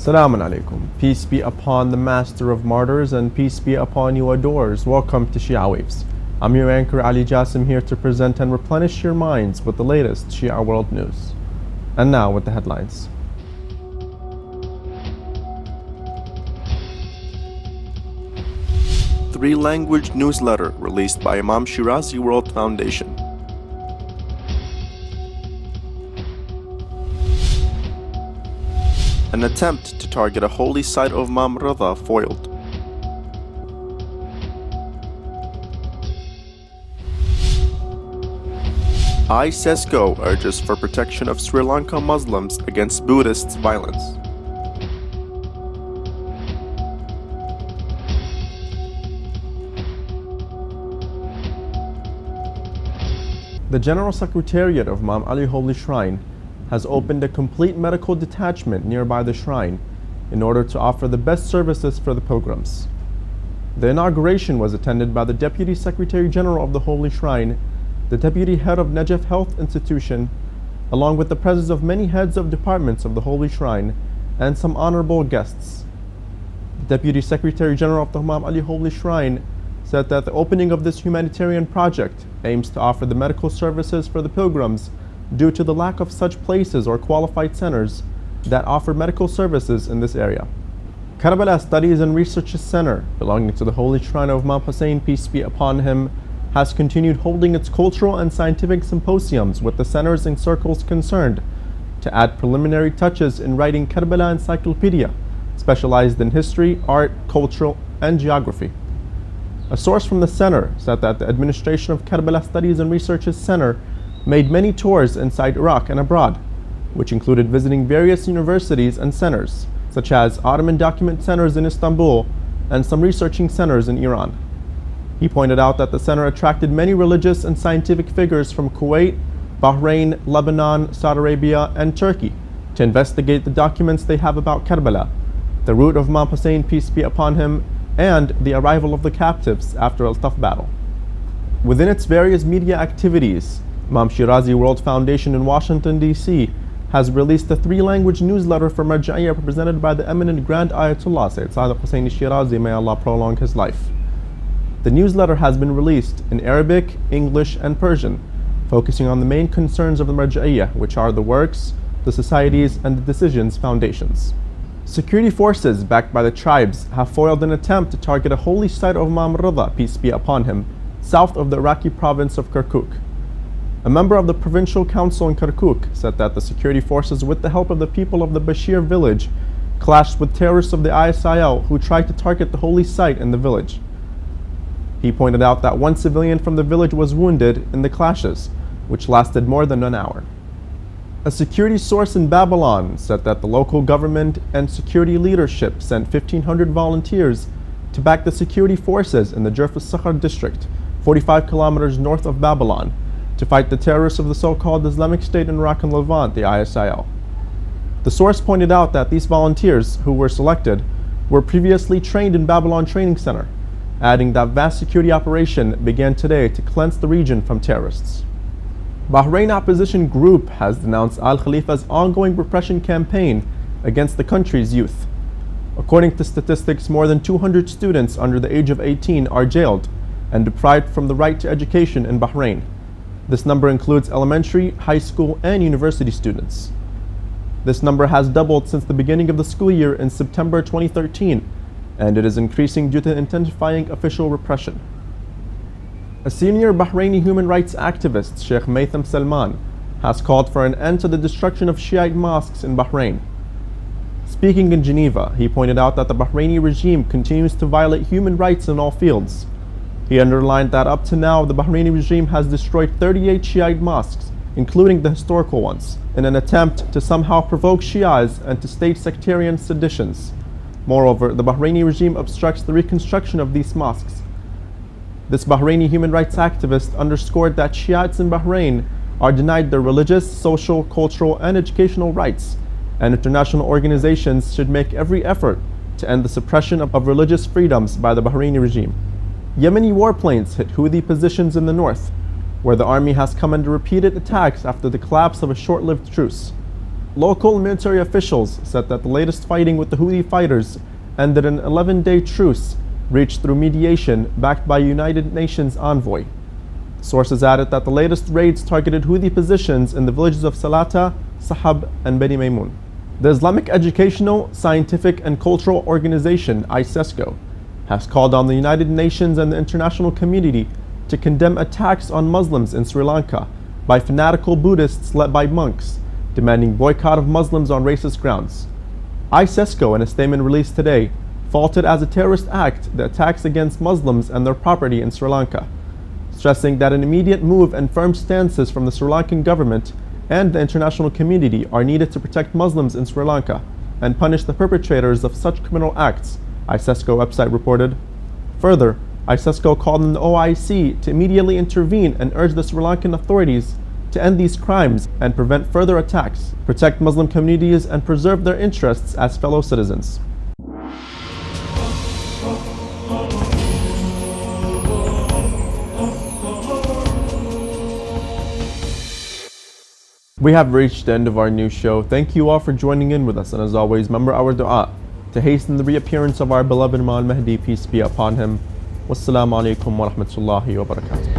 Assalamu alaikum. Peace be upon the master of martyrs and peace be upon you adores. Welcome to Shia Waves. I'm your anchor Ali Jassim, here to present and replenish your minds with the latest Shia world news. And now with the headlines. Three-language newsletter released by Imam Shirazi World Foundation. An attempt to target a holy site of Imam Rida foiled. ISESCO urges for protection of Sri Lanka Muslims against Buddhists' violence. The General Secretariat of Imam Ali Holy Shrine has opened a complete medical detachment nearby the shrine in order to offer the best services for the pilgrims. The inauguration was attended by the Deputy Secretary General of the Holy Shrine, the Deputy Head of Najaf Health Institution, along with the presence of many heads of departments of the Holy Shrine and some honorable guests. The Deputy Secretary General of the Imam Ali Holy Shrine said that the opening of this humanitarian project aims to offer the medical services for the pilgrims due to the lack of such places or qualified centers that offer medical services in this area. Karbala Studies and Research Center, belonging to the Holy Shrine of Imam Hussein, peace be upon him, has continued holding its cultural and scientific symposiums with the centers and circles concerned to add preliminary touches in writing Karbala Encyclopedia, specialized in history, art, cultural, and geography. A source from the center said that the administration of Karbala Studies and Research Center made many tours inside Iraq and abroad, which included visiting various universities and centers, such as Ottoman document centers in Istanbul and some researching centers in Iran. He pointed out that the center attracted many religious and scientific figures from Kuwait, Bahrain, Lebanon, Saudi Arabia, and Turkey to investigate the documents they have about Karbala, the route of Imam Hussein, peace be upon him, and the arrival of the captives after a tough battle. Within its various media activities, Imam Shirazi World Foundation in Washington, D.C. has released a three-language newsletter for Marja'iyya represented by the eminent Grand Ayatollah Sayyid Sadiq Hussein Shirazi, may Allah prolong his life. The newsletter has been released in Arabic, English, and Persian, focusing on the main concerns of the Marja'iyya, which are the works, the societies, and the decisions foundations. Security forces backed by the tribes have foiled an attempt to target a holy site of Imam Rida, peace be upon him, south of the Iraqi province of Kirkuk. A member of the provincial council in Kirkuk said that the security forces, with the help of the people of the Bashir village, clashed with terrorists of the ISIL who tried to target the holy site in the village. He pointed out that one civilian from the village was wounded in the clashes, which lasted more than an hour. A security source in Babylon said that the local government and security leadership sent 1,500 volunteers to back the security forces in the Jurf al-Sakhar district, 45 kilometers north of Babylon, to fight the terrorists of the so-called Islamic State in Iraq and Levant, the ISIL. The source pointed out that these volunteers, who were selected, were previously trained in Babylon Training Center, adding that vast security operation began today to cleanse the region from terrorists. Bahrain opposition group has denounced Al Khalifa's ongoing repression campaign against the country's youth. According to statistics, more than 200 students under the age of 18 are jailed and deprived from the right to education in Bahrain. This number includes elementary, high school, and university students. This number has doubled since the beginning of the school year in September 2013, and it is increasing due to intensifying official repression. A senior Bahraini human rights activist, Sheikh Maitham Salman, has called for an end to the destruction of Shiite mosques in Bahrain. Speaking in Geneva, he pointed out that the Bahraini regime continues to violate human rights in all fields. He underlined that up to now, the Bahraini regime has destroyed 38 Shiite mosques, including the historical ones, in an attempt to somehow provoke Shias and to stage sectarian seditions. Moreover, the Bahraini regime obstructs the reconstruction of these mosques. This Bahraini human rights activist underscored that Shiites in Bahrain are denied their religious, social, cultural, and educational rights, and international organizations should make every effort to end the suppression of religious freedoms by the Bahraini regime. Yemeni warplanes hit Houthi positions in the north, where the army has come under repeated attacks after the collapse of a short-lived truce. Local military officials said that the latest fighting with the Houthi fighters ended an 11-day truce reached through mediation backed by United Nations envoy. Sources added that the latest raids targeted Houthi positions in the villages of Salata, Sahab, and Beni Maimun. The Islamic Educational, Scientific, and Cultural Organization, ISESCO, has called on the United Nations and the international community to condemn attacks on Muslims in Sri Lanka by fanatical Buddhists led by monks, demanding boycott of Muslims on racist grounds. ISESCO, in a statement released today, faulted as a terrorist act the attacks against Muslims and their property in Sri Lanka, stressing that an immediate move and firm stances from the Sri Lankan government and the international community are needed to protect Muslims in Sri Lanka and punish the perpetrators of such criminal acts, ISESCO website reported. Further, ISESCO called on the OIC to immediately intervene and urge the Sri Lankan authorities to end these crimes and prevent further attacks, protect Muslim communities, and preserve their interests as fellow citizens. We have reached the end of our new show. Thank you all for joining in with us, and as always, remember our dua to hasten the reappearance of our beloved Imam Mahdi, peace be upon him. Wassalamu alaikum wa rahmatullahi wa barakatuh.